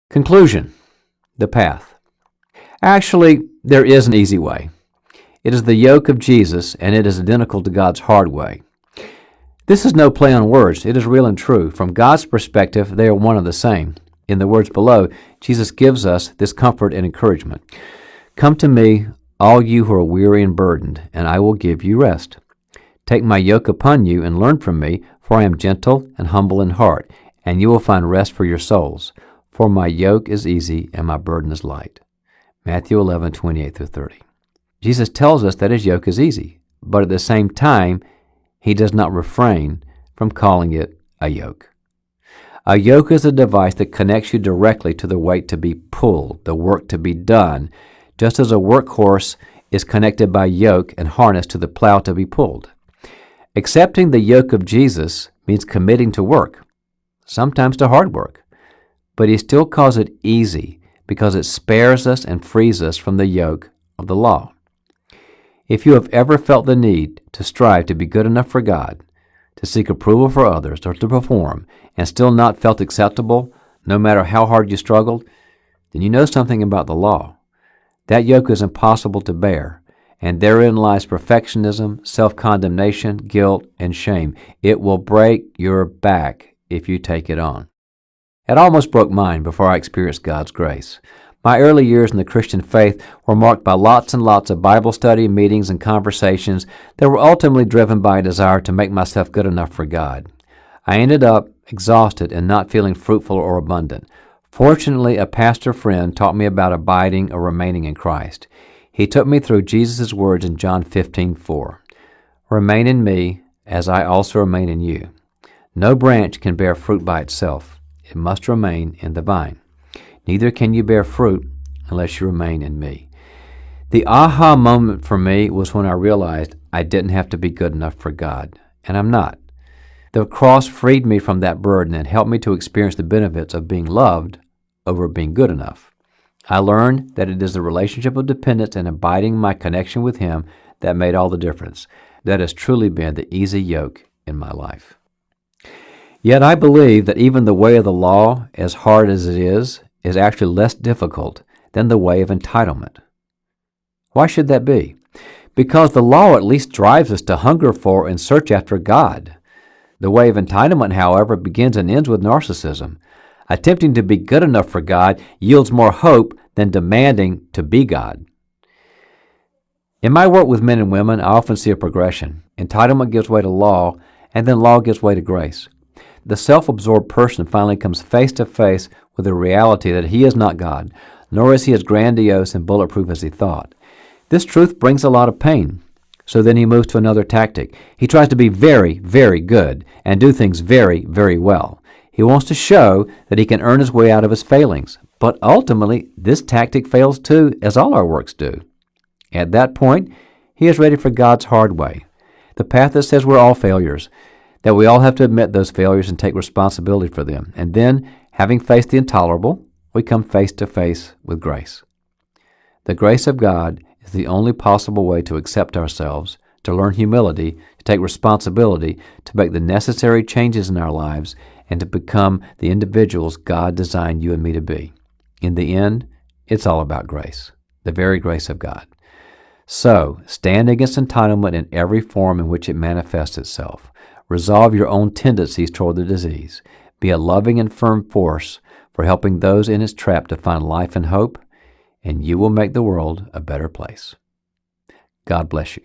Conclusion: the path. Actually, there is an easy way. It is the yoke of Jesus, and it is identical to God's hard way. This is no play on words. It is real and true. From God's perspective, they are one and the same. In the words below, Jesus gives us this comfort and encouragement. Come to me, all you who are weary and burdened, and I will give you rest. Take my yoke upon you and learn from me, for I am gentle and humble in heart, and you will find rest for your souls. For my yoke is easy and my burden is light. Matthew 11:28-30. Jesus tells us that his yoke is easy, but at the same time, he does not refrain from calling it a yoke. A yoke is a device that connects you directly to the weight to be pulled, the work to be done, just as a workhorse is connected by yoke and harness to the plow to be pulled. Accepting the yoke of Jesus means committing to work, sometimes to hard work, but he still calls it easy because it spares us and frees us from the yoke of the law. If you have ever felt the need to strive to be good enough for God, to seek approval for others, or to perform, and still not felt acceptable, no matter how hard you struggled, then you know something about the law. That yoke is impossible to bear, and therein lies perfectionism, self-condemnation, guilt, and shame. It will break your back if you take it on. It almost broke mine before I experienced God's grace. My early years in the Christian faith were marked by lots and lots of Bible study, meetings, and conversations that were ultimately driven by a desire to make myself good enough for God. I ended up exhausted and not feeling fruitful or abundant. Fortunately, a pastor friend taught me about abiding or remaining in Christ. He took me through Jesus' words in John 15:4. Remain in me, as I also remain in you. No branch can bear fruit by itself. It must remain in the vine. Neither can you bear fruit unless you remain in me. The aha moment for me was when I realized I didn't have to be good enough for God, and I'm not. The cross freed me from that burden and helped me to experience the benefits of being loved over being good enough. I learned that it is the relationship of dependence and abiding my connection with Him that made all the difference. That has truly been the easy yoke in my life. Yet I believe that even the way of the law, as hard as it is actually less difficult than the way of entitlement. Why should that be? Because the law at least drives us to hunger for and search after God. The way of entitlement, however, begins and ends with narcissism. Attempting to be good enough for God yields more hope than demanding to be God. In my work with men and women, I often see a progression. Entitlement gives way to law, and then law gives way to grace. The self-absorbed person finally comes face to face with the reality that he is not God, nor is he as grandiose and bulletproof as he thought. This truth brings a lot of pain. So then he moves to another tactic. He tries to be very, very good and do things very, very well. He wants to show that he can earn his way out of his failings. But ultimately, this tactic fails too, as all our works do. At that point, he is ready for God's hard way, the path that says we're all failures, that we all have to admit those failures and take responsibility for them. And then, having faced the intolerable, we come face to face with grace. The grace of God is the only possible way to accept ourselves, to learn humility, to take responsibility, to make the necessary changes in our lives, and to become the individuals God designed you and me to be. In the end, it's all about grace, the very grace of God. So, stand against entitlement in every form in which it manifests itself. Resolve your own tendencies toward the disease. Be a loving and firm force for helping those in its trap to find life and hope, and you will make the world a better place. God bless you.